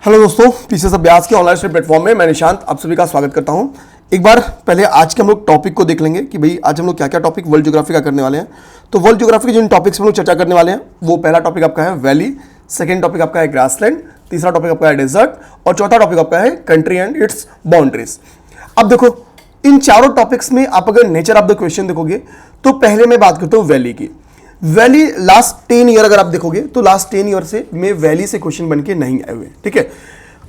Hello दोस्तों, PCS अभ्यास के ऑनलाइन प्लेटफॉर्म में मैं निशांत आप सभी का स्वागत करता हूं। एक बार पहले आज के हम लोग टॉपिक को देख लेंगे कि भाई आज हम लोग क्या क्या टॉपिक वर्ल्ड ज्योग्राफी का करने वाले हैं। तो वर्ल्ड ज्योग्राफी के जिन टॉपिक्स पर हम लोग चर्चा करने वाले हैं वो पहला टॉपिक आपका है वैली, सेकंड टॉपिक आपका है ग्रासलैंड, तीसरा टॉपिक आपका है डेजर्ट और चौथा टॉपिक आपका है कंट्री एंड इट्स बाउंड्रीज। अब देखो, इन चारों टॉपिक्स में आप अगर नेचर ऑफ द क्वेश्चन देखोगे तो पहले मैं बात करता हूँ वैली की। वैली लास्ट 10 ईयर अगर आप देखोगे तो लास्ट 10 ईयर से में वैली से क्वेश्चन बन के नहीं आए हुए। ठीक है,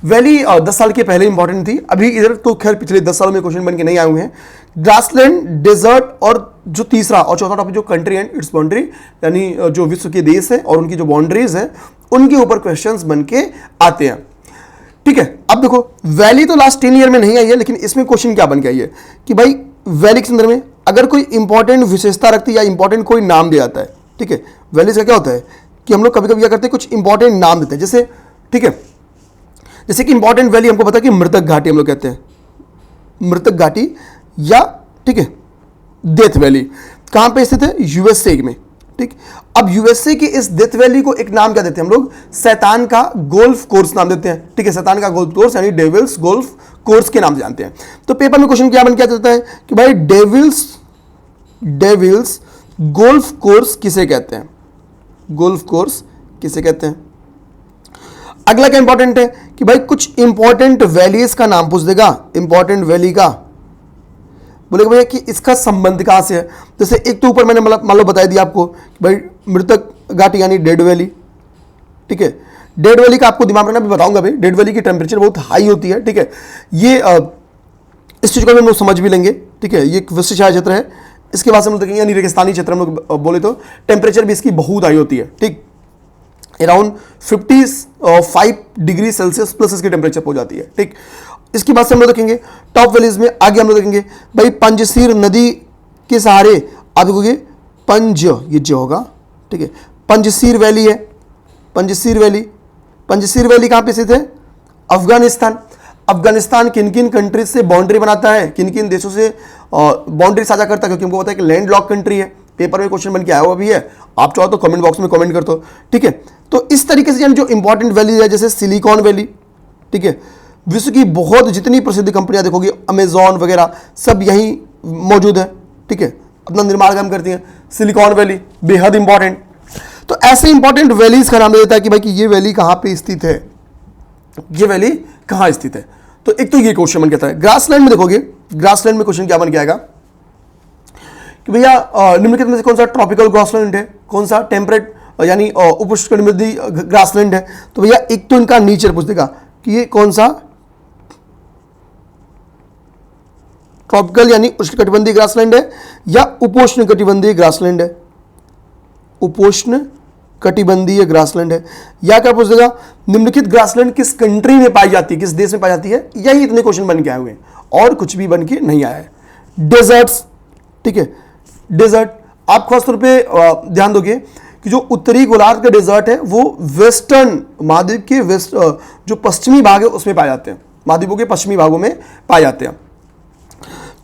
वैली 10 साल के पहले इंपॉर्टेंट थी, अभी इधर तो खैर पिछले 10 सालों में क्वेश्चन बन के नहीं आए हुए हैं। ग्रासलैंड, डेजर्ट और जो तीसरा और चौथा टॉपिक जो कंट्री एंड इट्स बाउंड्री, यानी जो विश्व के देश है और उनकी जो बाउंड्रीज है उनके ऊपर क्वेश्चंस बन के आते हैं। ठीक है, अब देखो वैली तो लास्ट 10 ईयर में नहीं आई है, लेकिन इसमें क्वेश्चन क्या बन के आई है कि भाई वैली के संदर्भ में अगर कोई इंपॉर्टेंट विशेषता रखती है या इंपॉर्टेंट कोई नाम दिया जाता है। ठीक है, वैली से क्या होता है कि हम लोग कभी कभी क्या करते हैं, कुछ इंपॉर्टेंट नाम देते हैं। जैसे ठीक है, जैसे कि इंपॉर्टेंट वैली हमको पता है कि मृतक घाटी हम लोग कहते हैं, मृतक घाटी या ठीक है डेथ वैली कहां पे स्थित है, यूएसए में। ठीक, अब यूएसए की इस डेथ वैली को एक नाम क्या देते हैं हम लोग, शैतान का गोल्फ कोर्स नाम देते हैं। ठीक है, शैतान का गोल्फ कोर्स यानी डेविल्स गोल्फ कोर्स के नाम से जानते हैं। तो पेपर में क्वेश्चन क्या बन के आता है कि भाई डेविल्स गोल्फ कोर्स किसे कहते हैं, गोल्फ कोर्स किसे कहते हैं। अगला क्या इंपॉर्टेंट है कि भाई कुछ इंपॉर्टेंट वैलीज का नाम पूछ देगा, इंपॉर्टेंट वैली का बोलेगा भैया कि इसका संबंध कहां से है। जैसे एक तो ऊपर मैंने मान लो बता दिया आपको कि भाई मृतक घाटी यानी डेड वैली। ठीक है, डेड वैली का आपको दिमाग रखना, भी बताऊंगा भाई। डेड वैली की टेम्परेचर बहुत हाई होती है। ठीक है, ये इस चीज को हम लोग समझ भी लेंगे। ठीक है, ये एक विशिष्ट छाया क्षेत्र है, इसके बाद हम लोग देखेंगे यानी रेगिस्तानी क्षेत्र हम लोग बोले तो टेम्परेचर भी इसकी बहुत हाई होती है। ठीक, अराउंड 55 डिग्री सेल्सियस प्लस इसकी टेम्परेचर हो जाती है। ठीक, इसकी बात से हम लोग देखेंगे टॉप वैलीज में। आगे हम लोग देखेंगे भाई पंजसीर नदी के सहारे आप देखोगे पंज, ये जो होगा। ठीक है, पंजसीर वैली है, पंजसीर वैली कहां पे स्थित है, अफगानिस्तान। अफगानिस्तान किन किन कंट्रीज से बाउंड्री बनाता है, किन किन देशों से बाउंड्री साझा करता है, क्योंकि हमको पता है कि लैंड लॉक कंट्री है। पेपर में क्वेश्चन बन के आया हुआ भी है, आप चाहो तो कमेंट बॉक्स में कमेंट कर दो। ठीक है, तो इस तरीके से जो इंपॉर्टेंट वैली है जैसे सिलिकॉन वैली। ठीक है, विश्व की बहुत जितनी प्रसिद्ध कंपनियां देखोगी, अमेजॉन वगैरह सब यहीं मौजूद है। ठीक है, अपना निर्माण काम करती हैं। सिलिकॉन वैली बेहद इंपॉर्टेंट। तो ऐसे इंपॉर्टेंट वैलीज का नाम देता है कि भाई कि ये वैली कहां पे स्थित है, ये वैली कहां स्थित है। तो एक तो ये क्वेश्चन बन कहता है। ग्रासलैंड में देखोगे, ग्रासलैंड में क्वेश्चन क्या बन के आएगा कि भैया निम्नलिखित में से कौन सा ट्रॉपिकल ग्रासलैंड है, कौन सा टेम्परेट यानी उपोष्णकटिबंधीय ग्रासलैंड है। तो भैया एक तो इनका नेचर पूछ देगा कि ये कौन सा ट्रॉपिकल यानी उष्णकटिबंधीय ग्रासलैंड है या उपोष्णकटिबंधीय ग्रासलैंड है, उपोष्ण कटिबंधीय ग्रासलैंड है। या क्या पूछ देगा निम्नलिखित ग्रासलैंड किस कंट्री में पाई जाती है, किस देश में पाई जाती है। यही इतने क्वेश्चन बन के आए हुए हैं और कुछ भी बन के नहीं आया है। डेजर्ट्स, ठीक है, डेजर्ट आप खासतौर पे ध्यान दोगे कि जो उत्तरी गोलार्ध का डेजर्ट है वो वेस्टर्न महाद्वीप के वेस्ट जो पश्चिमी भाग है उसमें पाए जाते हैं, महाद्वीपों के पश्चिमी भागों में पाए जाते हैं।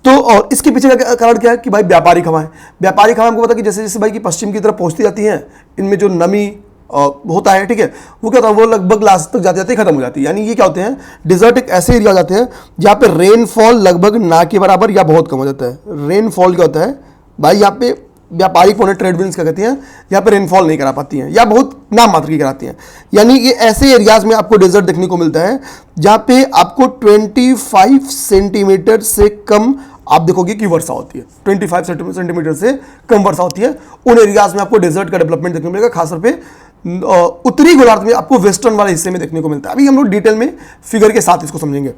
तो और इसके पीछे का कारण क्या है कि भाई व्यापारिक हवाएं, व्यापारिक हवाएं हमको पता है कि जैसे जैसे भाई की पश्चिम की तरफ पहुंचती जाती हैं, इनमें जो नमी होता है, ठीक है, वो क्या होता है, वो लगभग लास्ट तक जाते जाते खत्म हो जाती है। यानी ये क्या होते हैं, डिजर्ट एक ऐसे एरिया हो जाते हैं जहाँ पे रेनफॉल लगभग ना के बराबर या बहुत कम हो जाता है। रेनफॉल क्या होता है भाई, यहाँ पे व्यापारिक होने ट्रेड विंड्स क्या कहती हैं, यहाँ पे रेनफॉल नहीं करा पाती हैं या बहुत नाम मात्र की कराती हैं। यानी ये ऐसे एरियाज में आपको डेजर्ट देखने को मिलता है जहाँ पे आपको 25 सेंटीमीटर से कम आप देखोगे कि वर्षा होती है। 25 सेंटीमीटर से कम वर्षा होती है, उन एरियाज में आपको डेजर्ट का डेवलपमेंट देखने को मिलेगा। खासतौर पे उत्तरी गोलार्ध में आपको वेस्टर्न वाले हिस्से में देखने को मिलता है। अभी हम लोग डिटेल में फिगर के साथ इसको समझेंगे।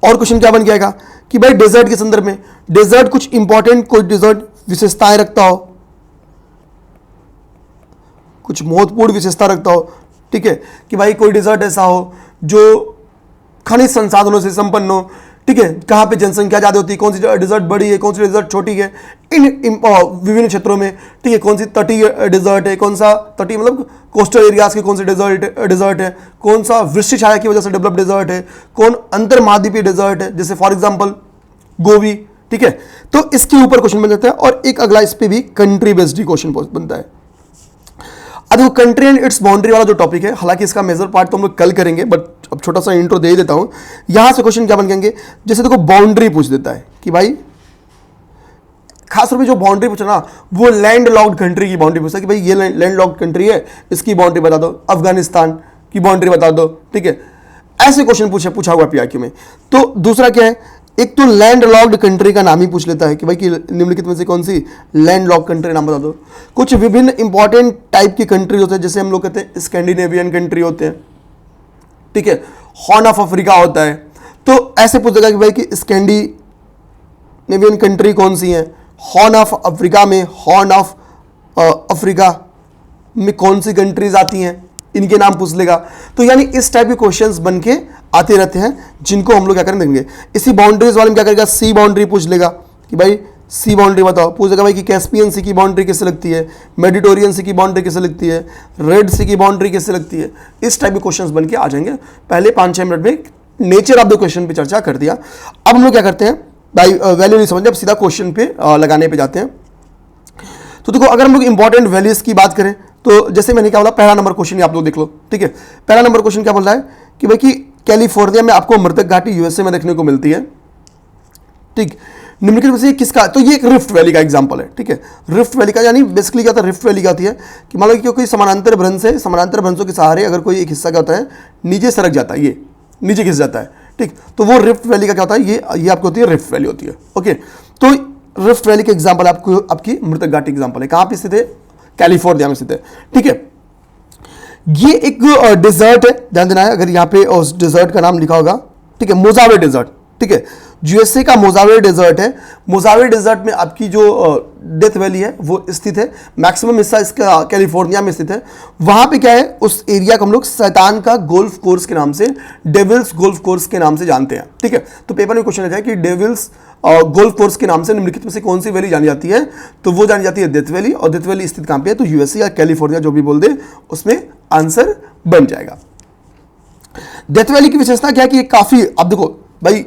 और क्वेश्चन क्या बन के आएगा कि भाई डेजर्ट के संदर्भ में, डेजर्ट कुछ इंपॉर्टेंट कोई डेजर्ट विशेषताएं रखता हो, कुछ महत्वपूर्ण विशेषता रखता हो। ठीक है, कि भाई कोई डेजर्ट ऐसा हो जो खनिज संसाधनों से संपन्न हो। ठीक है, कहाँ पे जनसंख्या ज़्यादा होती है, कौन सी डेजर्ट बड़ी है, कौन सी डेजर्ट छोटी है, इन विभिन्न क्षेत्रों में। ठीक है, कौन सी तटीय डेजर्ट है, कौन सा तटीय मतलब कोस्टल एरियाज के कौन से डेजर्ट है, कौन सा वृष्टि छाया की वजह से डेवलप डेजर्ट है, कौन अंतर महाद्वीपीय डेजर्ट है, जैसे फॉर एग्जाम्पल गोवी। ठीक है, तो इसके ऊपर क्वेश्चन बन जाता है। और एक अगला इस पे भी कंट्री बेस्ड क्वेश्चन बनता है। अब देखो कंट्री एंड इट्स बाउंड्री वाला जो टॉपिक है, हालांकि इसका मेजर पार्ट तो हम लोग कल करेंगे, बट अब छोटा सा इंट्रो दे ही देता हूं। यहां से क्वेश्चन क्या बन जाएंगे, जैसे देखो बाउंड्री पूछ देता है कि भाई, खासतौर पे जो बाउंड्री पूछा ना वो लैंड लॉक्ड कंट्री की बाउंड्री पूछा कि भाई ये लैंड लॉक्ड कंट्री है, इसकी बाउंड्री बता दो, अफगानिस्तान की बाउंड्री बता दो, ठीक है। ऐसे क्वेश्चन पूछा हुआ पीआईक्यू में। तो दूसरा क्या है, एक तो लैंड लॉक्ड कंट्री का नाम ही पूछ लेता है कि भाई कि निम्नलिखित में से कौन सी लैंड लॉक्ड कंट्री नाम बता दो। कुछ विभिन्न इंपॉर्टेंट टाइप की कंट्रीज होते हैं, जैसे हम लोग कहते हैं स्कैंडिनेवियन कंट्री होते हैं, ठीक है, हॉर्न ऑफ अफ्रीका होता है। तो ऐसे पूछ देगा कि भाई कि स्कैंडिनेवियन कंट्री कौन सी है, हॉर्न ऑफ अफ्रीका में, हॉर्न ऑफ अफ्रीका में कौन सी कंट्रीज आती हैं, इनके नाम पूछ लेगा। तो यानी इस टाइप के क्वेश्चंस बन के आते रहते हैं, जिनको हम लोग क्या करेंगे देंगे। इसी बाउंड्रीज वाले में क्या करेगा, सी बाउंड्री पूछ लेगा कि भाई सी बाउंड्री बताओ, पूछेगा भाई कि कैस्पियन सी की बाउंड्री कैसे लगती है, मेडिटेरियन सी की बाउंड्री कैसे लगती है, रेड सी की बाउंड्री कैसे लगती है। इस टाइप के क्वेश्चंस बन के आ जाएंगे। पहले 5-6 मिनट में नेचर ऑफ द क्वेश्चन पे चर्चा कर दिया। अब हम लोग क्या करते हैं, भाई वैल्यू नहीं समझते, अब सीधा क्वेश्चन पे लगाने पे जाते हैं। तो देखो अगर हम लोग इंपॉर्टेंट वैल्यूज की बात करें, तो जैसे मैंने क्या बोला, पहला नंबर क्वेश्चन आप लोग देख लो, ठीक है। पहला नंबर क्वेश्चन क्या बोल रहा है कि भाई कि कैलिफोर्निया में आपको मृतक घाटी यूएसए में देखने को मिलती है, ठीक। निम्नलिखित में से किसका, तो ये एक रिफ्ट वैली का एग्जांपल है, ठीक है। रिफ्ट वैली का यानी बेसिकली क्या होता है, रिफ्ट वैली क्या होती है कि मान लो कि कोई समानांतर भ्रंश है, समानांतर भ्रंशों के सहारे अगर कोई एक हिस्सा क्या होता है नीचे सरक जाता है, ये नीचे खिस जाता है, ठीक। तो वो रिफ्ट वैली का क्या होता है, ये आपको होती है रिफ्ट वैली होती है, ओके। तो रिफ्ट वैली के एग्जाम्पल आपको आपकी मृतक घाटी एग्जाम्पल है, कहाँ पे स्थित है, कैलिफोर्निया में स्थित है, ठीक है। ये एक डिजर्ट है, ध्यान देना है, अगर यहाँ पे उस डिजर्ट का नाम लिखा होगा, ठीक है, मोजावे डिजर्ट, ठीक है, यूएसए का मोजावे डिजर्ट है। मोजावे डिजर्ट में आपकी जो डेथ वैली है वो स्थित है, मैक्सिमम हिस्सा इसका कैलिफोर्निया में स्थित है। वहां पे क्या है, उस एरिया को हम लोग शैतान का गोल्फ कोर्स के नाम से, डेविल्स गोल्फ कोर्स के नाम से जानते हैं, ठीक है। तो पेपर में क्वेश्चन आता है कि डेविल्स गोल्फ कोर्स के नाम से निम्नलिखित में से कौन सी वैली जानी जाती है, तो वो जानी जाती है डेथ वैली। और डेथ वैली स्थित कहां पे है, तो यूएसए या कैलिफोर्निया जो भी बोल दे उसमें आंसर बन जाएगा। डेथ वैली की विशेषता क्या है कि काफी, अब देखो भाई,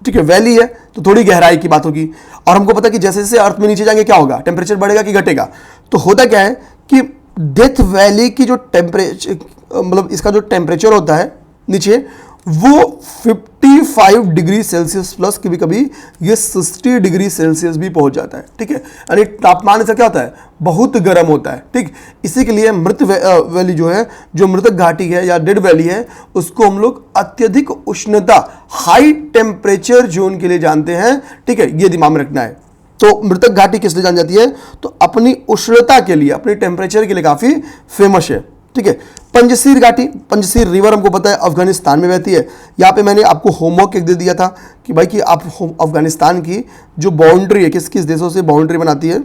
ठीक है, वैली है तो थोड़ी गहराई की बात होगी, और हमको पता है कि जैसे जैसे अर्थ में नीचे जाएंगे क्या होगा, टेम्परेचर बढ़ेगा कि घटेगा। तो होता क्या है कि डेथ वैली की जो टेम्परेचर, मतलब इसका जो टेम्परेचर होता है नीचे, वो 55 डिग्री सेल्सियस प्लस, कभी कभी ये 60 डिग्री सेल्सियस भी पहुंच जाता है, ठीक है। यानी तापमान इसका क्या होता है, बहुत गर्म होता है, ठीक। इसी के लिए मृत वैली जो है, जो मृतक घाटी है या डेड वैली है, उसको हम लोग अत्यधिक उष्णता, हाई टेम्परेचर जोन के लिए जानते हैं, ठीक है। ये दिमाग में रखना है। तो मृतक घाटी किस लिए जानी जाती है, तो अपनी उष्णता के लिए, अपनी टेम्परेचर के लिए काफी फेमस है, ठीक है। पंजशीर घाटी, पंजशीर रिवर हमको पता है अफगानिस्तान में बहती है। यहाँ पे मैंने आपको होमवर्क एक दे दिया था कि भाई कि आप अफगानिस्तान की जो बाउंड्री है, किस किस देशों से बाउंड्री बनाती है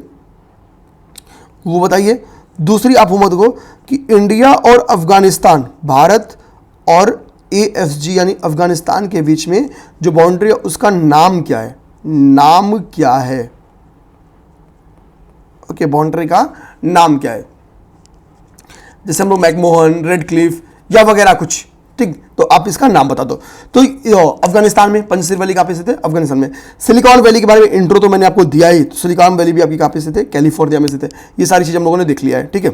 वो बताइए। दूसरी आप होमवर्क देखो कि इंडिया और अफगानिस्तान, भारत और AFG यानी अफगानिस्तान के बीच में जो बाउंड्री है उसका नाम क्या है, नाम क्या है, ओके, बाउंड्री का नाम क्या है। जैसे हम लोग मैकमोहन, रेड क्लिफ या वगैरह कुछ, ठीक। तो आप इसका नाम बता दो। तो अफगानिस्तान में पंजशीर वैली कहाँ पे स्थित है, अफगानिस्तान में। सिलिकॉन वैली के बारे में इंट्रो तो मैंने आपको दिया ही, तो सिलिकॉन वैली भी आपकी कहाँ पे स्थित है, कैलिफोर्निया में स्थित है। ये सारी चीज हम लोगों ने देख लिया है, ठीक है।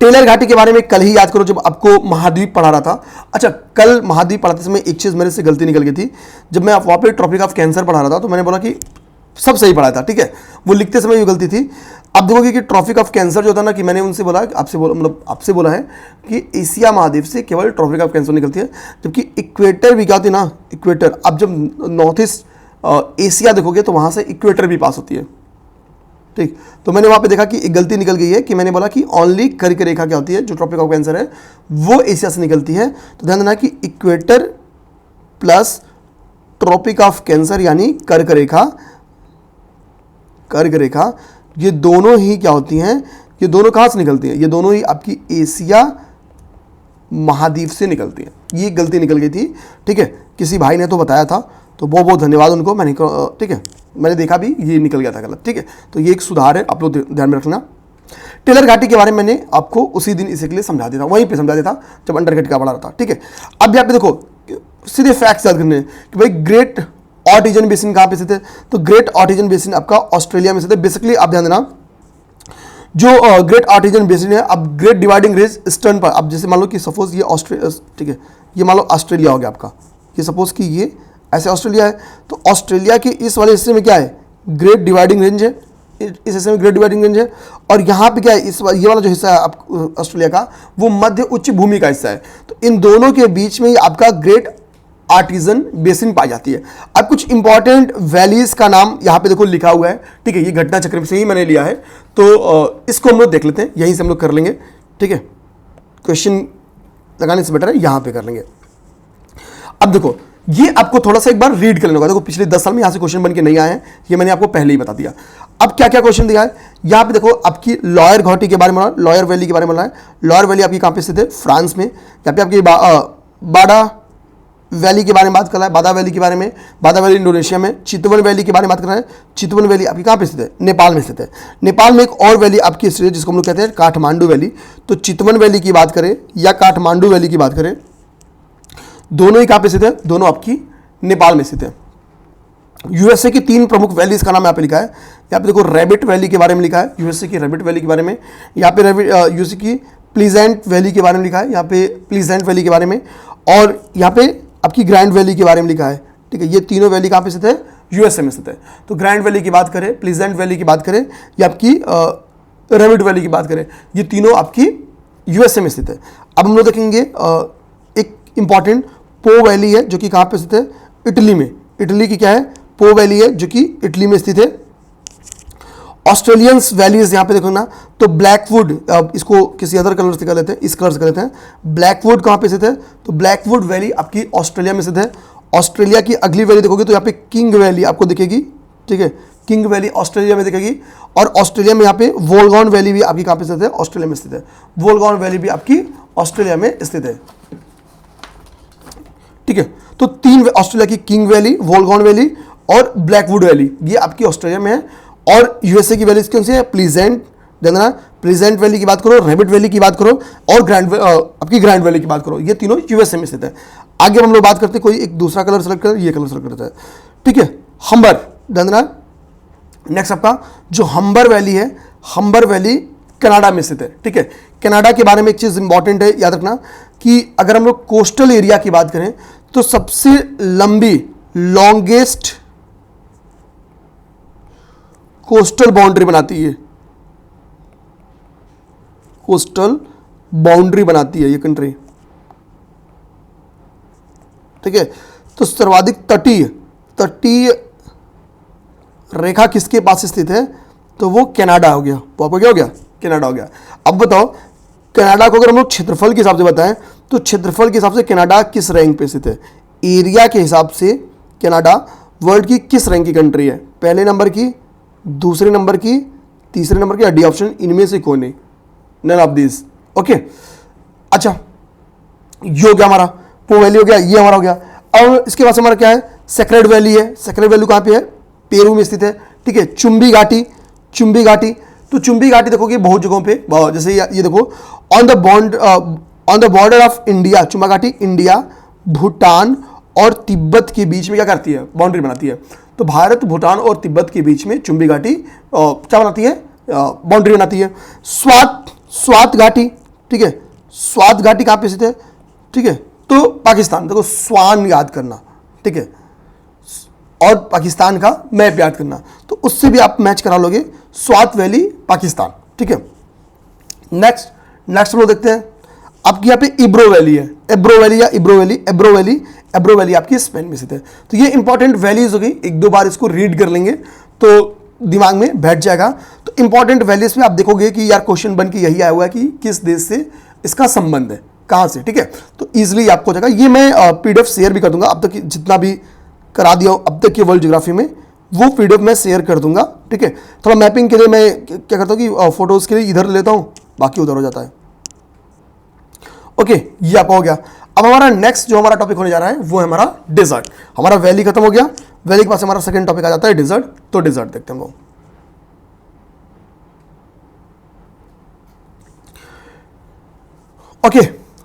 टेलर घाटी के बारे में कल ही याद करो जब आपको महाद्वीप पढ़ा रहा था। अच्छा, कल महाद्वीप पढ़ाते समय एक चीज मेरे से गलती निकल गई थी। जब मैं वहाँ पे ट्रॉपिक ऑफ कैंसर पढ़ा रहा था तो मैंने बोला कि सब सही पढ़ा था, ठीक है, वो लिखते समय ये गलती थी। अब देखोगे कि ट्रॉपिक ऑफ कैंसर जो था ना, कि मैंने उनसे बोला, आपसे बोला है कि एशिया महाद्वीप से केवल ट्रॉपिक ऑफ कैंसर निकलती है, जबकि इक्वेटर भी क्या होती है ना, इक्वेटर। अब जब नॉर्थ ईस्ट एशिया देखोगे तो वहाँ से इक्वेटर भी पास होती है, ठीक। तो मैंने वहाँ पे देखा कि एक गलती निकल गई है कि मैंने बोला कि ओनली कर्क रेखा क्या होती है, जो ट्रॉपिक ऑफ कैंसर है वो एशिया से निकलती है। तो ध्यान देना कि equator plus tropic of cancer यानी कर्क रेखा, ये दोनों ही क्या होती हैं, ये दोनों कहाँ से निकलती हैं, ये दोनों ही आपकी एशिया महाद्वीप से निकलती हैं। ये गलती निकल गई थी, ठीक है, किसी भाई ने तो बताया था, तो बहुत बहुत धन्यवाद उनको, मैंने, ठीक है, मैंने देखा भी ये निकल गया था गलत, ठीक है। तो ये एक सुधार है, आप लोग ध्यान में रखना। टेलर घाटी के बारे में मैंने आपको उसी दिन इसी के लिए समझा दिया था, वहीं पे समझा दिया था जब अंडरग्रेड का पढ़ा रहा था, ठीक है। अब यहाँ पे देखो सीधे फैक्ट्स याद करने कि भाई ग्रेट ऑटिजन बेसिन कहाँ पे स्थित है, तो ग्रेट ऑटिजन बेसिन आपका ऑस्ट्रेलिया में स्थित है। बेसिकली आप ध्यान देना, जो ग्रेट आर्टिजन बेसिन है, अब ग्रेट डिवाइडिंग रेंज ईस्टर्न पर, अब जैसे मान लो कि सपोज ये ऑस्ट्रेलिया, ठीक है, ये मान लो ऑस्ट्रेलिया हो गया आपका, ये सपोज कि ये ऐसे ऑस्ट्रेलिया है, तो ऑस्ट्रेलिया के इस वाले हिस्से में क्या है, ग्रेट डिवाइडिंग रेंज है, इस हिस्से में ग्रेट डिवाइडिंग रेंज है, और यहाँ पे क्या है, ये वाला जो हिस्सा है आप ऑस्ट्रेलिया का, वो मध्य उच्च भूमि का हिस्सा है। तो इन दोनों के बीच में आपका ग्रेट आर्टिजन बेसिन पाई जाती है। अब कुछ इंपॉर्टेंट वैलीज का नाम यहाँ पे देखो लिखा हुआ है, ठीक है, ये घटना चक्र से ही मैंने लिया है, तो इसको हम लोग देख लेते हैं, यहीं से हम लोग कर लेंगे, ठीक है, क्वेश्चन लगाने से बेटर है यहाँ पे कर लेंगे। अब देखो ये आपको थोड़ा सा एक बार रीड कर लेना होगा, देखो पिछले 10 साल में यहाँ से क्वेश्चन बन के नहीं आए हैं, ये मैंने आपको पहले ही बता दिया। अब क्या क्या क्वेश्चन दिया है यहाँ पे, देखो आपकी लॉयर घाटी के बारे में, लॉयर वैली के बारे में है। लॉयर वैली आपकी कहाँ पे स्थित है, फ्रांस में। यहाँ पे आपकी बाडा वैली के बारे में बात कर रहा है, बादा वैली के बारे में, बादा वैली इंडोनेशिया में। चितवन वैली के बारे में बात कर रहा है, चितवन वैली आपकी कहाँ पे स्थित है, नेपाल में स्थित है। नेपाल में एक और वैली आपकी स्थित है जिसको हम लोग कहते हैं काठमांडू वैली। तो चितवन वैली की बात करें या काठमांडू वैली की बात करें, दोनों ही कहाँ पे स्थित है, दोनों आपकी नेपाल में स्थित है। यूएसए की 3 प्रमुख वैलीज का नाम यहाँ पे लिखा है, यहाँ पे देखो रैबिट वैली के बारे में लिखा है, यूएसए की रैबिट वैली के बारे में। यहाँ पे यूएसए की प्लीजेंट वैली के बारे में लिखा है, यहाँ पे प्लीजेंट वैली के बारे में, और यहाँ पे आपकी ग्रैंड वैली के बारे में लिखा है, ठीक है। ये तीनों वैली कहाँ पे स्थित है, यूएसए में स्थित है। तो ग्रैंड वैली की बात करें, प्लीजेंट वैली की बात करें, या आपकी रैबिट वैली की बात करें, ये तीनों आपकी यूएसए में स्थित है। अब हम लोग देखेंगे एक इंपॉर्टेंट पो वैली है जो कि कहाँ पे स्थित है, इटली में। इटली की क्या है, पो वैली है जो कि इटली में स्थित है। ऑस्ट्रेलियंस वैलीज यहाँ पे देखो ना, तो ब्लैकवुड, इसको किसी अदर कलर से कर लेते हैं, इस कलर से कर लेते हैं। ब्लैकवुड कहाँ पे स्थित है, तो ब्लैकवुड वैली आपकी ऑस्ट्रेलिया में स्थित है। ऑस्ट्रेलिया की अगली वैली देखोगे तो यहाँ पे किंग वैली आपको दिखेगी, ठीक है, किंग वैली ऑस्ट्रेलिया में दिखेगी। और ऑस्ट्रेलिया में यहाँ पे वोलगॉन वैली भी आपकी कहाँ पे स्थित है, ऑस्ट्रेलिया में स्थित है। वोलगॉन वैली भी आपकी ऑस्ट्रेलिया में स्थित है, ठीक है। तो 3 ऑस्ट्रेलिया की, किंग वैली, वोलगॉन वैली और ब्लैकवुड वैली, ये आपकी ऑस्ट्रेलिया में है। और यूएसए की वैलीज कौन सी है, प्लीजेंट, देखना प्लीजेंट वैली की बात करो, रैबिट वैली की बात करो, और आपकी ग्रैंड वैली की बात करो, ये तीनों यूएसए में स्थित है। आगे हम लोग बात करते हैं, कोई एक दूसरा कलर सेलेक्ट कर, ये कलर सेलेक्ट करता है, ठीक है। हम्बर, देखना नेक्स्ट आपका जो हम्बर वैली है, हम्बर वैली कनाडा में स्थित है, ठीक है। कनाडा के बारे में एक चीज इंपॉर्टेंट है, याद रखना कि अगर हम लोग कोस्टल एरिया की बात करें तो सबसे लंबी, लॉन्गेस्ट कोस्टल बाउंड्री बनाती है, कोस्टल बाउंड्री बनाती है ये कंट्री, ठीक है। तो सर्वाधिक तटीय रेखा किसके पास स्थित है, तो वो कनाडा हो गया। वो आपको क्या हो गया, कनाडा हो गया। अब बताओ कनाडा को अगर हम लोग क्षेत्रफल के हिसाब से बताएं तो क्षेत्रफल के हिसाब से कनाडा किस रैंक पे स्थित है, एरिया के हिसाब से कनाडा वर्ल्ड की किस रैंक की कंट्री है, पहले नंबर की, दूसरे नंबर की, तीसरे नंबर की, डी ऑप्शन, इनमें से कोई नहीं, नन ऑफ दिस, ओके। अच्छा ये हो गया हमारा, पो वैली हो गया, ये हमारा हो गया। अब इसके बाद हमारा क्या है, सेक्रेड वैली है। सेक्रेड वैली कहाँ पे है, पेरू में स्थित है, ठीक है। चुंबी घाटी, चुंबी घाटी, तो चुंबी घाटी देखोगे बहुत जगहों पे, जैसे ये देखो on the border of India, Chumbi घाटी इंडिया, भूटान और तिब्बत के बीच में क्या करती है, बाउंड्री बनाती है। तो भारत, भूटान और तिब्बत के बीच में चुंबी घाटी क्या बनाती है, बाउंड्री बनाती है। स्वात घाटी, ठीक है, स्वात घाटी कहाँ पे स्थित है, ठीक है, तो पाकिस्तान, देखो स्वान याद करना, ठीक है, और पाकिस्तान का मैप याद करना, तो उससे भी आप मैच करा लोगे, स्वात वैली पाकिस्तान, ठीक है। नेक्स्ट हम लोग देखते हैं, आपकी यहाँ पे इब्रो वैली है, एब्रो वैली या इब्रो वैली, एब्रो वैली आपकी स्पेन में स्थित है। तो ये इंपॉर्टेंट वैलीज हो गई, 1-2 बार इसको रीड कर लेंगे तो दिमाग में बैठ जाएगा। तो इंपॉर्टेंट वैलीज में आप देखोगे कि यार क्वेश्चन बन के यही आया हुआ है कि किस देश से इसका संबंध है, कहाँ से, ठीक है। तो ईजिली आपको हो जाएगा। ये मैं पीडीएफ शेयर भी कर दूंगा, अब तक जितना भी करा दिया अब तक के वर्ल्ड ज्योग्राफी में, वो पीडीएफ मैं शेयर कर दूंगा, ठीक है। थोड़ा मैपिंग के लिए मैं क्या करता हूँ कि फोटोज के लिए इधर लेता हूँ, बाकी उधर हो जाता है, ओके। ये आपका हो गया। अब हमारा नेक्स्ट जो हमारा टॉपिक होने जा रहा है वो है हमारा डेजर्ट। हमारा वैली खत्म हो गया, वैली के पास हमारा सेकंड टॉपिक आ जाता है डेजर्ट। तो डेजर्ट देखते हैं हम लोग। ओके,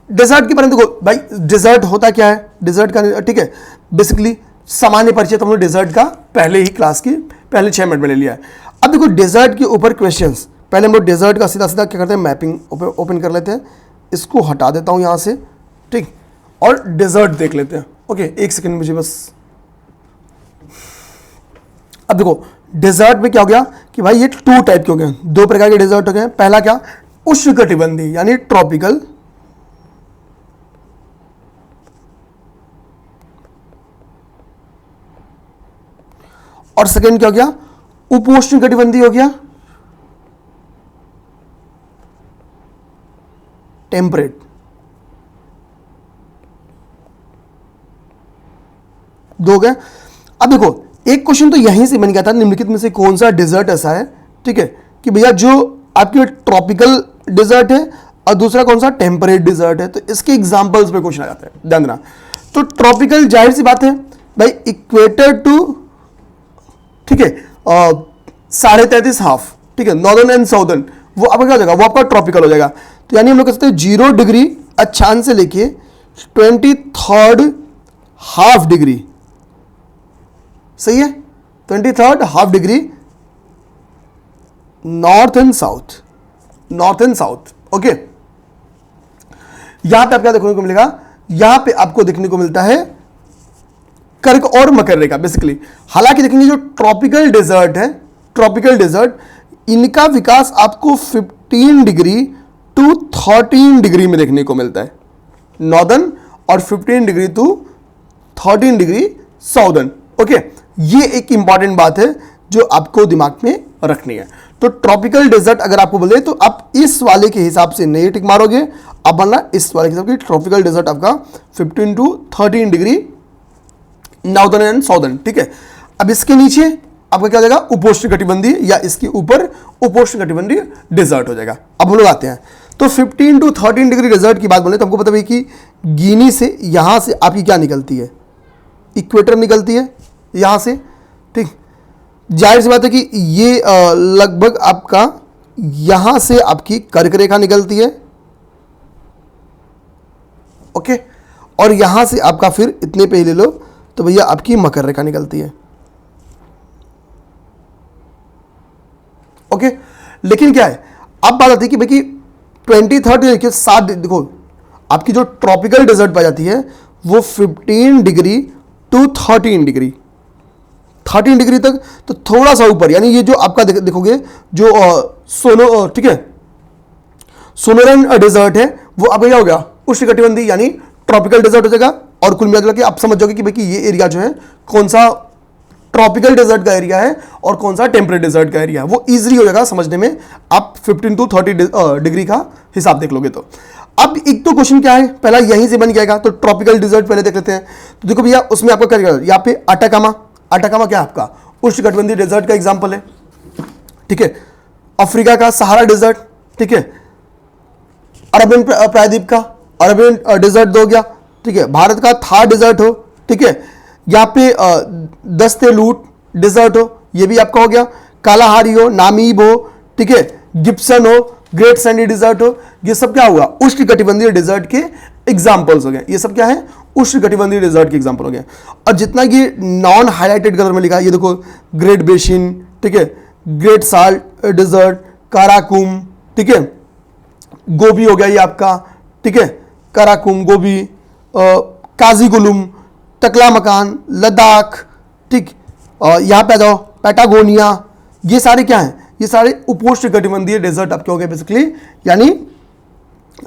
डेजर्ट के बारे में देखो भाई, डेजर्ट होता क्या है, डेजर्ट का, ठीक है, बेसिकली सामान्य परिचय तो हम लोग डेजर्ट का पहले ही क्लास की पहले 6 मिनट में ले लिया है। अब देखो डेजर्ट के ऊपर क्वेश्चंस पहले हम लोग डेजर्ट का सीधा सीधा क्या करते हैं, मैपिंग ओपन कर लेते हैं, इसको हटा देता हूँ यहाँ से, ठीक, और डेजर्ट देख लेते हैं। ओके, एक सेकेंड मुझे बस। अब देखो डेजर्ट में क्या हो गया कि भाई ये 2 टाइप के हो गए, 2 प्रकार के डेजर्ट हो गए। पहला क्या, उष्णकटिबंधीय यानी ट्रॉपिकल, और सेकेंड क्या हो गया, उपोष्णकटिबंधीय हो गया, टेम्परेट। दो गए। अब देखो एक क्वेश्चन तो यहीं से बन गया था, निम्नलिखित में से कौन सा डेजर्ट ऐसा है, ठीक है, कि भैया जो आपके ट्रॉपिकल डेजर्ट है और दूसरा कौन सा टेम्परेट डेजर्ट है। तो इसके एग्जांपल्स पे क्वेश्चन आ जाता है, ध्यान देना। तो ट्रॉपिकल जाहिर सी बात है भाई, इक्वेटर टू, ठीक है, 33.5 हाफ, ठीक है, नॉर्दर्न एंड साउदर्न, वो आपका क्या हो जाएगा, वो आपका ट्रॉपिकल हो जाएगा। तो यानी हम लोग कह सकते हैं 0 डिग्री अक्षांश से लेके 23rd हाफ डिग्री, सही है, 23rd half degree north and south, north and south. Okay, यहां पे आपको देखने को मिलेगा, यहां पे आपको देखने को मिलता है कर्क और मकर रेखा बेसिकली। हालांकि देखेंगे जो ट्रॉपिकल डेजर्ट है, ट्रॉपिकल डेजर्ट, इनका विकास आपको 15 डिग्री टू 13 डिग्री में देखने को मिलता है, नॉर्दर्न, और 15 degree to 13 degree southern. Okay, ये एक इंपॉर्टेंट बात है जो आपको दिमाग में रखनी है। तो ट्रॉपिकल डेजर्ट अगर आपको बोले तो आप इस वाले के हिसाब से नहीं टिक मारोगे, अब बनना इस वाले के हिसाब से, ट्रॉपिकल डेजर्ट आपका 15 to 13 degree northern and southern, ठीक है। अब इसके नीचे आपका क्या हो जाएगा, उपोष्णकटिबंधीय, या इसके ऊपर उपोष्णकटिबंधीय डेजर्ट हो जाएगा। अब हम लोग आते हैं तो 15 टू 13 डिग्री डेजर्ट की बात बोले तो हमको पता है कि गिनी से यहां से आपकी क्या निकलती है, इक्वेटर निकलती है यहां से, ठीक। जाहिर सी बात है कि ये लगभग आपका यहां से आपकी कर्क रेखा निकलती है, ओके, और यहां से आपका फिर इतने पे ही ले लो तो भैया आपकी मकर रेखा निकलती है, ओके। लेकिन क्या है, अब बात आती है कि भाई 23rd देखिए 7, देखो आपकी जो ट्रॉपिकल डेजर्ट पाई जाती है वो 15 डिग्री टू 13 डिग्री, 13 डिग्री तक, तो थोड़ा सा ऊपर, यानी ये जो आपका देखोगे जो सोनो, ठीक है, सोनोरन डेजर्ट है वो अब क्या हो गया, उष्णकटिबंधीय यानी ट्रॉपिकल डेजर्ट हो जाएगा। और कुल मिला के आप समझ जाओगे कि भाई ये एरिया जो है कौन सा ट्रॉपिकल डेजर्ट का एरिया है और कौन सा टेम्परेट डेजर्ट का एरिया है, वो इजीली हो जाएगा समझने में, आप 15 टू 30 डिग्री का हिसाब देख लोगे तो। अब एक तो क्वेश्चन क्या है, पहला यहीं से बन जाएगा, तो ट्रॉपिकल डेजर्ट पहले देख लेते हैं। तो देखो भैया उसमें आपको क्या यहाँ पे अटाकामा, अटाकामा क्या है आपका उष्णकटिबंधीय डेजर्ट का एग्जाम्पल है, ठीक है। अफ्रीका का सहारा डेजर्ट, ठीक है। अरबियन प्रायद्वीप का अरबियन डेजर्ट दो गया, ठीक है। भारत का थार डेजर्ट हो, ठीक है। यहाँ पे दस्ते लूट डेजर्ट हो, ये भी आपका हो गया। कालाहारी हो, नामीब हो, ठीक है, गिब्सन हो, ग्रेट सैंडी डेजर्ट हो, ये सब क्या हुआ उष्णकटिबंधीय डेजर्ट के एग्जाम्पल्स हो गए। ये सब क्या है उष्णकटिबंधीय डेजर्ट के एग्जाम्पल हो गए। और जितना ये नॉन हाईलाइटेड कलर में लिखा है, ये देखो ग्रेट बेसिन, ठीक है, ग्रेट साल्ट डेजर्ट, काराकुम, ठीक है, गोबी हो गया ये आपका, ठीक है, काराकुम, गोबी, काजीगुलुम, टकला मकान, लद्दाख, ठीक, यहाँ पे आ जाओ पैटागोनिया, ये सारे क्या हैं, ये सारे उपोष्णकटिबंधीय डेजर्ट आपके हो गए बेसिकली, यानी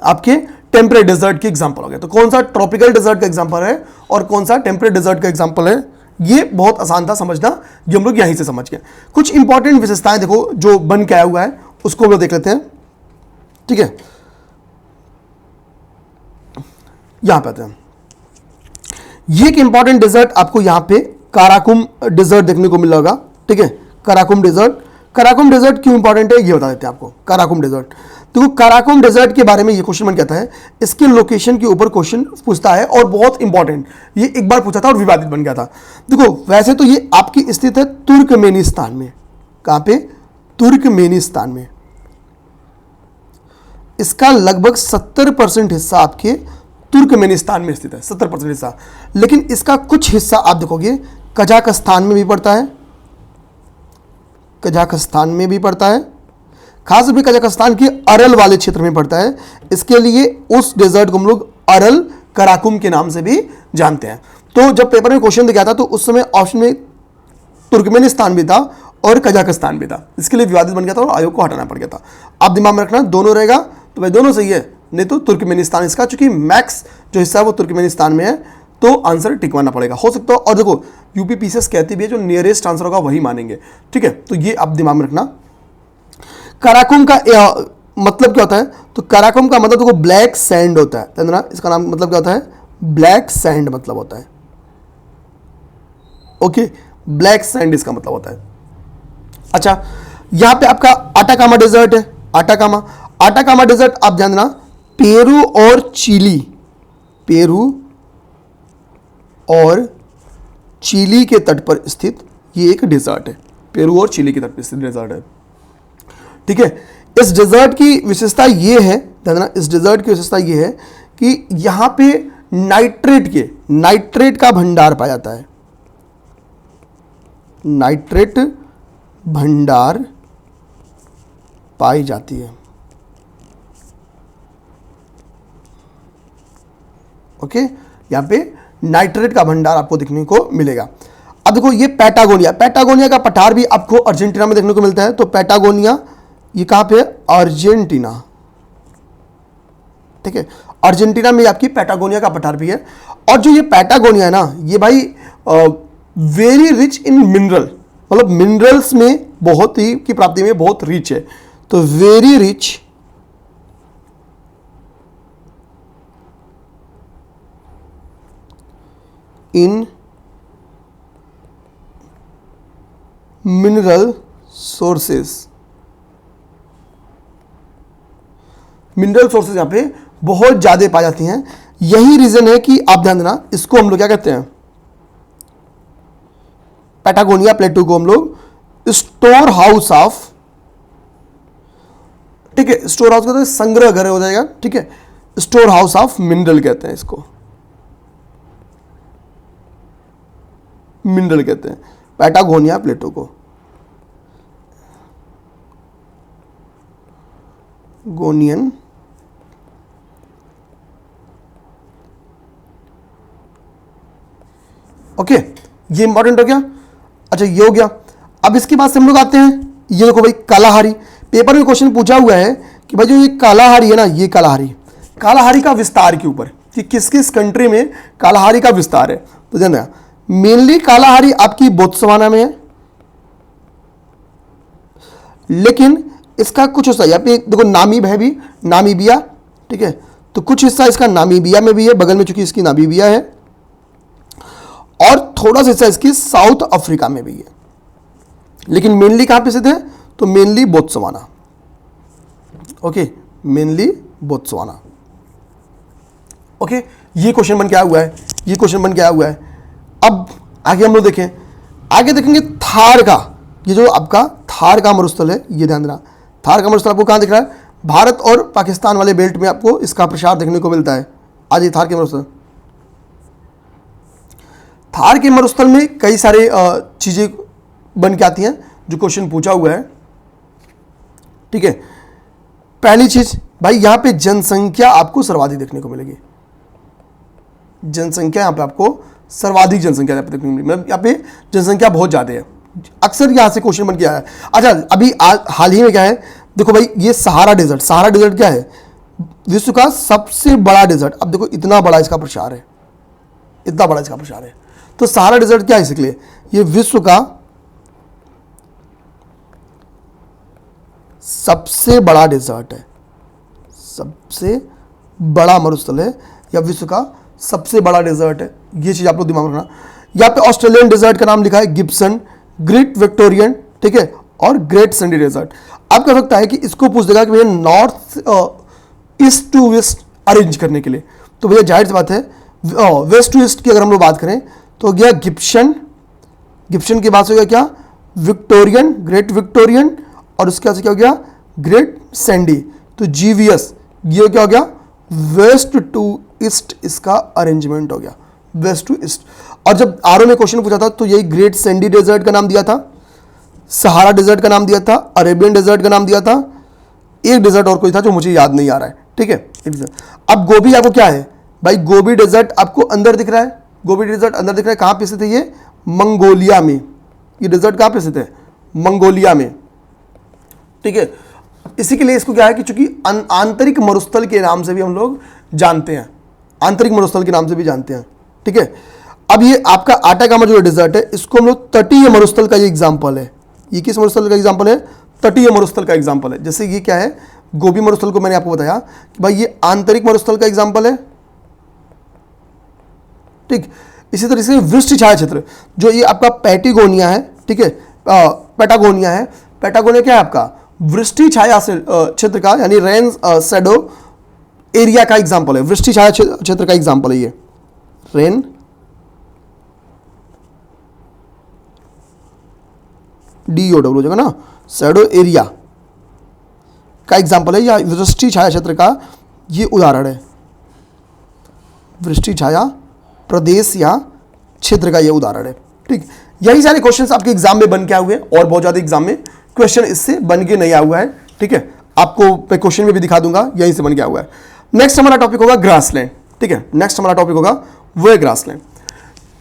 आपके टेम्परेट डेजर्ट के एग्जांपल हो गए। तो कौन सा ट्रॉपिकल डेजर्ट का एग्जांपल है और कौन सा टेम्परेट डेजर्ट का एग्जांपल है, ये बहुत आसान था समझना, ये हम लोग यहीं से समझ गए। कुछ इंपॉर्टेंट विशेषताएं देखो जो बन के आया हुआ है उसको हम लोग देख लेते हैं, ठीक है। यहां पे आते हैं, ये एक इंपॉर्टेंट डेजर्ट आपको यहां पे काराकुम डेजर्ट देखने को मिल होगा, ठीक है। काराकुम डेजर्ट, काराकुम डेजर्ट क्यों इंपॉर्टेंट है ये बता देते हैं आपको। काराकुम डेजर्ट, देखो काराकुम डेजर्ट के बारे में ये क्वेश्चन बन कहता है, इसके लोकेशन के ऊपर क्वेश्चन पूछता है और बहुत इंपॉर्टेंट, ये एक बार पूछा था और विवादित बन गया था। देखो वैसे तो ये आपकी स्थित है तुर्कमेनिस्तान में, कहां पे, तुर्कमेनिस्तान में। इसका लगभग 70% हिस्सा आपके तुर्कमेनिस्तान में स्थित है, 70% हिस्सा। लेकिन इसका कुछ हिस्सा आप देखोगे कजाकिस्तान में भी पड़ता है, कजाकिस्तान में भी पड़ता है, खास भी कजाकिस्तान के अरल वाले क्षेत्र में पड़ता है, इसके लिए उस डेजर्ट को हम लोग अरल कराकुम के नाम से भी जानते हैं। तो जब पेपर में क्वेश्चन दिया था तो उस समय ऑप्शन में तुर्कमेनिस्तान भी था और कजाकिस्तान भी था, इसके लिए विवादित बन गया था और आयोग को हटाना पड़ गया था। आप दिमाग में रखना दोनों रहेगा तो भाई दोनों सही है, नहीं तो तुर्कमेनिस्तान इसका, चूंकि मैक्स जो हिस्सा है वो तुर्कमेनिस्तान में है तो आंसर टिकवाना पड़ेगा, हो सकता है। और देखो यूपी पीसीएस कहती भी है जो नियरेस्ट आंसर होगा वही मानेंगे, ठीक है, तो ये आप दिमाग में रखना। कराकुम का मतलब क्या होता है, तो कराकुम का मतलब देखो ब्लैक सैंड होता है ना, इसका नाम मतलब क्या होता है, ब्लैक सैंड मतलब होता है, ओके, ब्लैक सैंड इसका मतलब होता है। अच्छा, यहां पे आपका आटाकामा डेजर्ट है, आटाकामा डेजर्ट आप ध्यान देना, पेरू और चिली, पेरू और चिली के तट पर स्थित ये एक डेजर्ट है, पेरू और चिली के तट पर स्थित डेजर्ट है, ठीक है। इस डेजर्ट की विशेषता ये है, ध्यान देना, इस डेजर्ट की विशेषता ये है कि यहां पे नाइट्रेट का भंडार पाया जाता है, नाइट्रेट भंडार पाई जाती है, ओके, यहां पे नाइट्रेट का भंडार आपको देखने को मिलेगा। अब देखो ये पैटागोनिया का पठार भी आपको अर्जेंटीना में देखने को मिलता है, तो पैटागोनिया ये कहां पे है, अर्जेंटीना, ठीक है, अर्जेंटीना में आपकी पैटागोनिया का पठार भी है। और जो ये पैटागोनिया है ना, ये भाई वेरी रिच इन मिनरल, मतलब मिनरल्स में बहुत ही की प्राप्ति में बहुत रिच है, तो very rich in mineral sources, यहां पे बहुत ज्यादा पाई जाती हैं। यही रीजन है कि आप ध्यान देना, इसको हम लोग क्या कहते हैं, पैटागोनिया प्लेटू को हम लोग स्टोर हाउस ऑफ, ठीक है, स्टोर हाउस कहते हैं, संग्रह घर हो जाएगा, ठीक है, स्टोर हाउस ऑफ मिनरल कहते हैं इसको, मिनरल कहते हैं पैटागोनिया प्लेटू को, गोनियन, ओके, ये इंपॉर्टेंट हो गया। अच्छा ये हो गया। अब इसके बाद से हम लोग आते हैं, ये देखो भाई कालाहारी, पेपर में क्वेश्चन पूछा हुआ है कि भाई जो ये कालाहारी है ना, ये कालाहारी का विस्तार के ऊपर कि किस किस कंट्री में कालाहारी का विस्तार है, तो ध्यान देना, मेनली कालाहारी आपकी बोत्सवाना में है, लेकिन इसका कुछ हिस्सा यहाँ पे देखो नामीब है भी, नामीबिया, ठीक है, तो कुछ हिस्सा इसका नामीबिया में भी है, बगल में चूंकि इसकी नामीबिया है, और थोड़ा सा हिस्सा इसकी साउथ अफ्रीका में भी है, लेकिन मेनली कहां पे स्थित है, तो mainly Botswana, okay, mainly Botswana, okay. ये क्वेश्चन बन के आया हुआ है, अब आगे हम लोग देखें, आगे देखेंगे थार का, ये जो आपका थार का मरुस्थल है, ये ध्यान देना, थार का मरुस्थल आपको कहां दिख रहा है, भारत और पाकिस्तान वाले बेल्ट में आपको इसका प्रसार देखने को मिलता है। आज ये थार के मरुस्थल, थार के मरुस्थल में कई सारे चीजें बन के आती हैं जो क्वेश्चन पूछा हुआ है, ठीक है। पहली चीज भाई यहां पे जनसंख्या आपको सर्वाधिक देखने को मिलेगी, जनसंख्या यहां पे आपको सर्वाधिक जनसंख्या देखने को मिलेगी, मतलब यहां पे जनसंख्या बहुत ज्यादा है, अक्सर यहां से क्वेश्चन बन के आया है। अच्छा अभी हाल ही में क्या है, देखो भाई ये सहारा डेजर्ट क्या है, विश्व का सबसे बड़ा डेजर्ट। अब देखो इतना बड़ा इसका प्रसार है, तो सहारा डेजर्ट क्या है, इसलिए ये विश्व का सबसे बड़ा डेजर्ट है, सबसे बड़ा मरुस्थल है, या विश्व का सबसे बड़ा डेजर्ट है, ये चीज आप लोग दिमाग में रखना। यहाँ पे ऑस्ट्रेलियन डेजर्ट का नाम लिखा है गिब्सन, ग्रेट विक्टोरियन, ठीक है, और ग्रेट सैंडी डेजर्ट। आप कह सकता है कि इसको पूछ देगा कि भैया north east to west arrange करने के लिए, तो भैया जाहिर सी बात है वेस्ट टू ईस्ट की अगर हम लोग बात करें तो गया गिब्सन के बाद से हो गया क्या, विक्टोरियन, ग्रेट विक्टोरियन, और उसके बाद से क्या हो गया, ग्रेट सैंडी। तो जीवीएस ये क्या हो गया, वेस्ट टू ईस्ट इसका अरेंजमेंट हो गया, वेस्ट टू ईस्ट। और जब आरओ में क्वेश्चन पूछा था तो यही ग्रेट सैंडी डेजर्ट का नाम दिया था, सहारा डेजर्ट का नाम दिया था, अरेबियन डेजर्ट का नाम दिया था, एक डेजर्ट और कोई था जो मुझे याद नहीं आ रहा है, ठीक है। एक डेजर्ट। अब गोबी आपको क्या है भाई, गोबी डेजर्ट आपको अंदर दिख रहा है, गोबी डेजर्ट अंदर दिख रहा है, कहाँ पे स्थित है ये, मंगोलिया में। ये डेजर्ट कहाँ पे स्थित है, मंगोलिया में, ठीक है। इसी के लिए इसको क्या है कि चूंकि आंतरिक मरुस्थल के नाम से भी हम लोग जानते हैं, आंतरिक मरुस्थल के नाम से भी जानते हैं, ठीक है। अब ये आपका आटाकामा जो डेजर्ट है, इसको हम लोग तटीय मरुस्थल का ये एग्जाम्पल है। ये किस मरुस्थल का एग्जाम्पल है, तटीय मरुस्थल का एग्जाम्पल है। जैसे ये क्या है, गोबी मरुस्थल को मैंने आपको बताया कि भाई ये आंतरिक मरुस्थल का एग्जाम्पल है, ठीक। इसी तरह से वृष्टि छाया क्षेत्र, जो ये आपका पैटागोनिया है, ठीक है, पैटागोनिया है। पैटागोनिया क्या है आपका, वृष्टि छाया क्षेत्र का, यानी रेन शैडो एरिया का एग्जाम्पल है, वृष्टि छाया क्षेत्र का एग्जाम्पल है ये, रेन DOW हो जाएगा ना, शैडो एरिया का एग्जाम्पल है, या वृष्टि छाया क्षेत्र का ये उदाहरण है, वृष्टि छाया प्रदेश या क्षेत्र का ये उदाहरण है, ठीक। यही सारे क्वेश्चंस आपके एग्जाम में बन के आए हुए हैं, और बहुत ज़्यादा एग्जाम में क्वेश्चन इससे बन के नहीं आया हुआ है, ठीक है। आपको मैं क्वेश्चन में भी दिखा दूंगा, यहीं से बन के आया हुआ है। नेक्स्ट हमारा टॉपिक होगा ग्रासलैंड, ठीक है। नेक्स्ट हमारा टॉपिक होगा वो है ग्रासलैंड,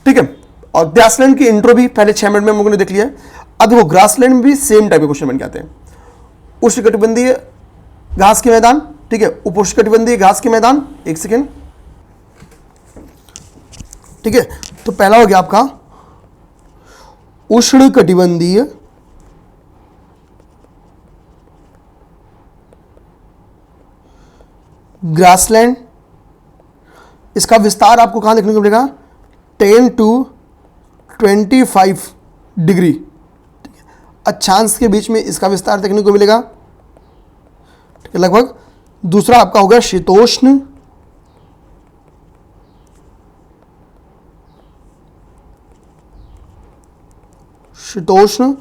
ठीक है। और ग्रासलैंड की इंट्रो भी पहले 6 मिनट में हम लोगों ने देख लिया है। अब देखो ग्रासलैंड में भी सेम टाइप के क्वेश्चन बन के आते हैं। उष्णकटिबंधीय घास के मैदान, ठीक है, उपोष्णकटिबंधीय घास के मैदान, एक सेकेंड, ठीक है। तो पहला हो गया आपका उष्णकटिबंधीय ग्रासलैंड। इसका विस्तार आपको कहां देखने को मिलेगा, 10 to 25 डिग्री अक्षांश के बीच में इसका विस्तार देखने को मिलेगा, ठीक है, लगभग। दूसरा आपका होगा शीतोष्ण, शीतोष्ण,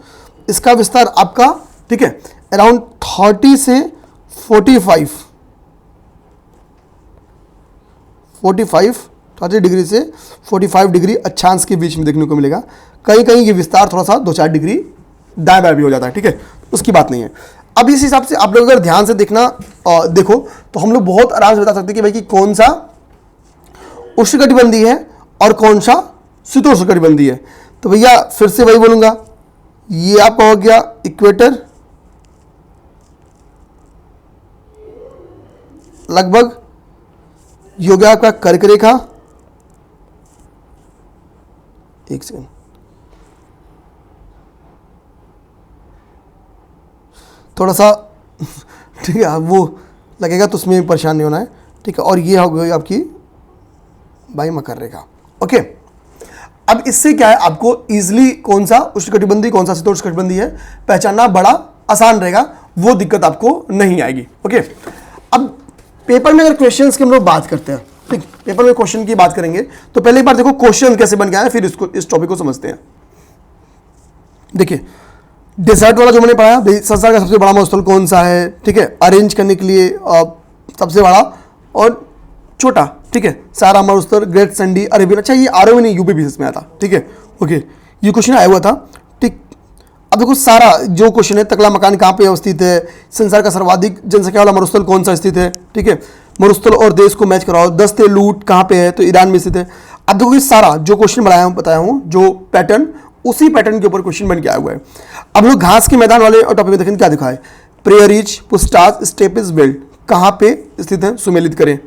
इसका विस्तार आपका, ठीक है, अराउंड 30 से 30 डिग्री से 45 डिग्री अक्षांश के बीच में देखने को मिलेगा। कहीं कहीं ये विस्तार थोड़ा सा 2-4 डिग्री दाएं बाएं भी हो जाता है, ठीक है, उसकी बात नहीं है। अब इस हिसाब से आप लोग अगर ध्यान से देखो तो हम लोग बहुत आराम से बता सकते हैं कि भाई कि कौन सा उष्णकटिबंधीय है और कौन सा शीतोष्णकटिबंधीय है। तो भैया फिर से वही बोलूंगा, ये आपका हो गया इक्वेटर, लगभग ये हो गया आपका कर्क रेखा, एक सेकंड, थोड़ा सा ठीक है, वो लगेगा तो उसमें परेशान नहीं होना है, ठीक है। और ये हो गई आपकी भाई मकर रेखा, ओके। अब इससे क्या है, आपको इजीली कौन सा उष्णकटिबंधीय कौन सा शीतोष्णकटिबंधीय है पहचानना बड़ा आसान रहेगा, वो दिक्कत आपको नहीं आएगी, ओके। अब पेपर में अगर क्वेश्चंस की हम लोग बात करते हैं, ठीक, पेपर में क्वेश्चन की बात करेंगे तो पहले एक बार देखो क्वेश्चन कैसे बन गया है, फिर इसको इस टॉपिक को समझते हैं। देखिए डेजर्ट वाला जो मैंने पढ़ा, संसार का सबसे बड़ा मरुस्थल कौन सा है, ठीक है, अरेंज करने के लिए सबसे बड़ा और छोटा, ठीक है, सारा मरुस्थल, ग्रेट संडी, अरेबियन। अच्छा ये आरओ नहीं, यूपी बेसिस में आया था, ठीक है, ओके, ये क्वेश्चन आया हुआ था, ठीक। अब देखो सारा जो क्वेश्चन है, तकला मकान कहाँ पे अवस्थित है, संसार का सर्वाधिक जनसंख्या वाला मरुस्थल कौन सा स्थित है, ठीक है, मरुस्थल और देश को मैच कराओ, दस्ते लूट कहाँ पे है, तो ईरान में स्थित है। अब देखो ये सारा जो क्वेश्चन बताया हूँ, जो पैटर्न, उसी पैटर्न के ऊपर क्वेश्चन बन के आया हुआ है। अब लोग घास के मैदान वाले और टॉपिक में देखें क्या दिखा है, प्रेयरीज, पुस्टाज, स्टेपिस बेल्ट कहाँ पे स्थित है, सुमेलित करें,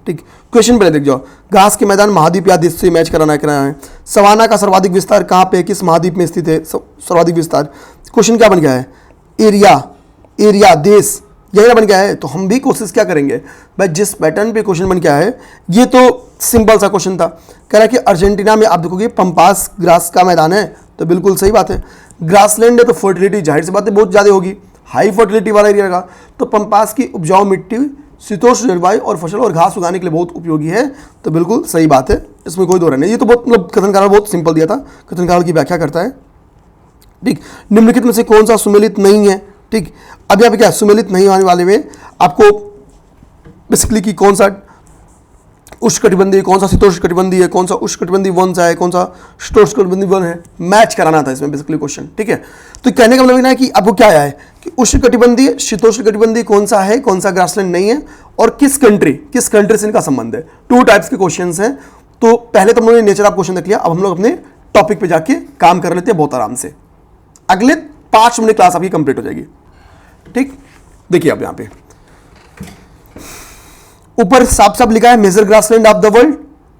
ठीक। क्वेश्चन पहले देख जाओ, घास के मैदान महाद्वीप या देश से मैच कराना है। सवाना का सर्वाधिक विस्तार कहाँ पे, किस महाद्वीप में स्थित है, सर्वाधिक विस्तार। क्वेश्चन क्या बन गया है, एरिया देश, यही बन गया है। तो हम भी कोशिश क्या करेंगे भाई, जिस पैटर्न पे क्वेश्चन बन गया है, ये तो सिंपल सा क्वेश्चन था, कह रहा है कि अर्जेंटीना में आप देखोगे पंपास ग्रास का मैदान है, तो बिल्कुल सही बात है। ग्रासलैंड है तो फर्टिलिटी जाहिर सी बात है बहुत ज़्यादा होगी, हाई फर्टिलिटी वाला एरिया का, तो पंपास की उपजाऊ मिट्टी शीतोष्ण जलवायु और फसल और घास उगाने के लिए बहुत उपयोगी है, तो बिल्कुल सही बात है, इसमें कोई दो नहीं। ये तो बहुत मतलब कथन कारण बहुत सिंपल दिया था, कथन कारण की व्याख्या करता है, ठीक। निम्नलिखित में से कौन सा सुमेलित नहीं है, ठीक। अब यहाँ पे क्या सुमेलित नहीं होने वाले में आपको बेसिकली कि कौन सा उष्णकटिबंधीय, कौन सा शीतोष्णकटिबंधीय है, कौन सा उष्णकटिबंधीय वन सा है, कौन सा शीतोष्णकटिबंधीय वन है, मैच कराना था इसमें बेसिकली क्वेश्चन, ठीक है। तो कहने का मतलब है कि आपको क्या आया है कि उष्णकटिबंधीय, शीतोष्णकटिबंधीय कौन सा है, कौन सा ग्रासलैंड नहीं है, और किस कंट्री से इनका संबंध है। 2 टाइप्स के क्वेश्चंस हैं। तो पहले तो हम लोगों ने नेचर ऑफ क्वेश्चन देख लिया, अब हम लोग अपने टॉपिक पे जाके काम कर लेते हैं बहुत आराम से। अगले 5 मिनट क्लास आपकी कंप्लीट हो जाएगी, ठीक। देखिए अब यहां पे ऊपर साफ साफ लिखा है major grassland of the world,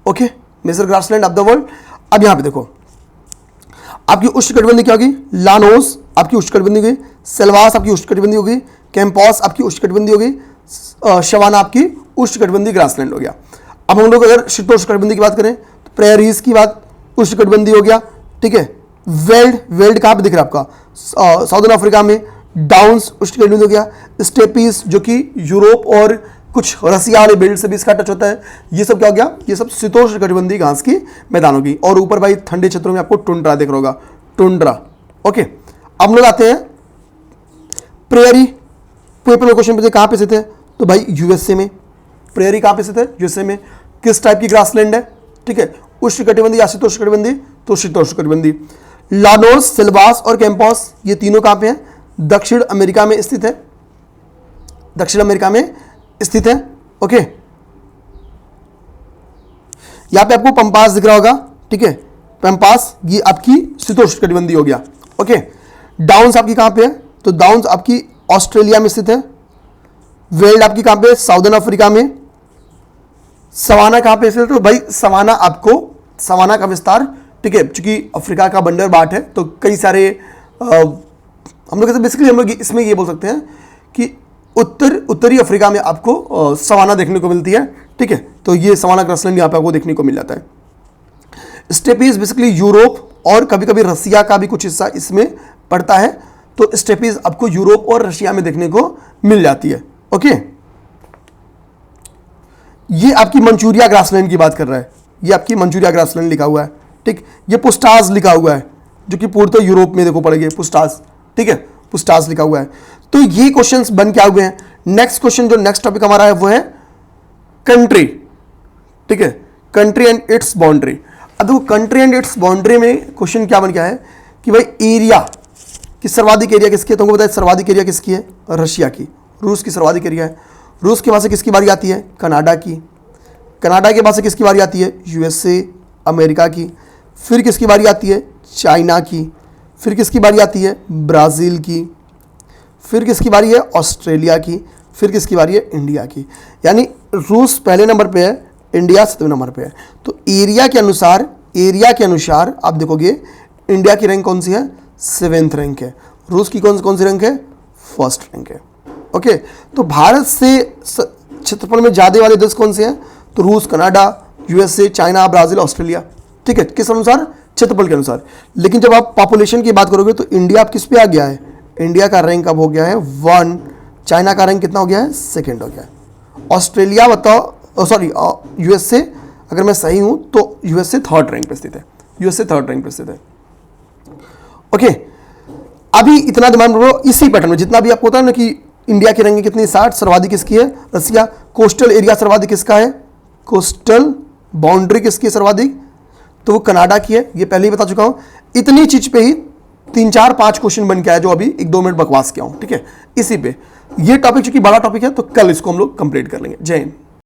okay, major grassland of the world. अब यहां पे देखो आपकी उष्णकटिबंधीय क्या होगी, लानोस आपकी उष्णकटिबंधीय होगी, सेल्वास आपकी उष्णकटिबंधीय होगी, कैंपस आपकी उष्णकटिबंधीय होगी, शवाना आपकी उष्णकटिबंधीय ग्रासलैंड हो गया। अब हम लोग अगर शीतोष्णकटिबंधीय की बात करें तो प्रेरीज की बात उष्णकटिबंधीय हो गया, ठीक है। वेल्ड कहां पे दिख रहा है आपका, साउदर्न अफ्रीका में। डाउन्स उष्णकटिबंधीय हो गया। स्टेपीज जो कि यूरोप और कुछ रसिया वाले बेल्ट से भी इसका टच होता है, ये सब क्या हो गया, ये सब शीतोष्णकटिबंधीय घास की मैदान होगी। और ऊपर भाई ठंडे क्षेत्रों में आपको टुंड्रा दिख रहा होगा, टुंड्रा, ओके। अब लोग आते हैं प्रेयरी। पेपर में क्वेश्चन पूछे कहां पे स्थित है, तो भाई यूएसए में। प्रेयरी कहां पे स्थित है, यूएसए में। किस टाइप की ग्रासलैंड है, ठीक है, उष्णकटिबंधीय या शीतोष्णकटिबंधीय, तो शीतोष्णकटिबंधीय। लानोस, सिल्वास और कैंपस ये तीनों कहां पे हैं, दक्षिण अमेरिका में स्थित है, दक्षिण अमेरिका में स्थित है, ओके। यहां पे आपको पंपास दिख रहा होगा, ठीक है, पंपास ये आपकी शीतोष्णकटिबंधीय हो गया, ओके। डाउन्स आपकी कहां पे है, तो डाउन्स आपकी ऑस्ट्रेलिया में स्थित है। वेल्ड आपकी कहां पे, साउदर्न अफ्रीका में। सवाना कहां पे स्थित है, तो भाई सवाना आपको, सवाना का विस्तार, ठीक है, चूंकि अफ्रीका का बंदर बाट है तो कई सारे हम लोग बेसिकली हम लोग इसमें ये बोल सकते हैं कि उत्तरी अफ्रीका में आपको सवाना देखने को मिलती है, ठीक है। तो ये सवाना ग्रासलैंड यहाँ पे आपको देखने को मिल जाता है। स्टेपीज बेसिकली यूरोप और कभी कभी रसिया का भी कुछ हिस्सा इसमें पड़ता है, तो स्टेपीज आपको यूरोप और रशिया में देखने को मिल जाती है, ओके। ये आपकी मंचूरिया ग्रासलैंड की बात कर रहा है, ये आपकी मंचूरिया ग्रासलैंड लिखा हुआ है, ठीक। ये पुस्टाज लिखा हुआ है जो कि पूर्णतः यूरोप में देखो पड़ेगा, पुस्टाज, ठीक है, पुस्टाज लिखा हुआ है। तो ये क्वेश्चंस बन के आ हुए हैं। नेक्स्ट क्वेश्चन जो नेक्स्ट टॉपिक हमारा है वो है कंट्री, ठीक है, कंट्री एंड इट्स बाउंड्री। अब देखो कंट्री एंड इट्स बाउंड्री में क्वेश्चन क्या बन गया है कि भाई एरिया कि सर्वाधिक एरिया किसकी है, तुमको बताया सर्वाधिक एरिया किसकी है, रशिया की। रूस की सर्वाधिक एरिया है। रूस के पास से किसकी बारी आती है, कनाडा की। कनाडा के पास से किसकी बारी आती है, यूएसए, अमेरिका की। फिर किसकी बारी आती है, चाइना की। फिर किसकी बारी आती है, ब्राज़ील की। फिर किसकी बारी है, ऑस्ट्रेलिया की। फिर किसकी बारी है, इंडिया की। यानी रूस पहले नंबर पे है, इंडिया 7वें नंबर पे है। तो एरिया के अनुसार आप देखोगे इंडिया की रैंक कौन सी है, 7th रैंक है। रूस की कौन सी रैंक है, 1st रैंक है, ओके। तो भारत से क्षेत्रफल में ज़्यादा वाले देश कौन से हैं, तो रूस, Canada, USA, China, Brazil, Australia, ठीक है, किस अनुसार, क्षेत्रफल के अनुसार। लेकिन जब आप पॉपुलेशन की बात करोगे तो इंडिया आप किस पे आ गया है, इंडिया का रैंक अब हो गया है 1, चाइना का रैंक कितना हो गया है, 2nd हो गया है। ऑस्ट्रेलिया बताओ, सॉरी यूएसए, अगर मैं सही हूं तो यूएसए 3rd रैंक पे स्थित है, यूएसए 3rd रैंक पे स्थित है, ओके। अभी इतना दिमाग में रखो, इसी पैटर्न में जितना भी आपको होता है ना कि इंडिया की रैंक कितनी, 60, सर्वाधिक किसकी है, रसिया। कोस्टल एरिया सर्वाधिक किसका है, कोस्टल बाउंड्री किसकी है सर्वाधिक, तो वो कनाडा की है, ये पहले ही बता चुका हूं। इतनी चीज पे ही 3, 4, 5 क्वेश्चन बन के आया जो अभी 1-2 मिनट बकवास किया हूं, ठीक है। इसी पे ये टॉपिक चूंकि बड़ा टॉपिक है तो कल इसको हम लोग कंप्लीट कर लेंगे। जय हिंद।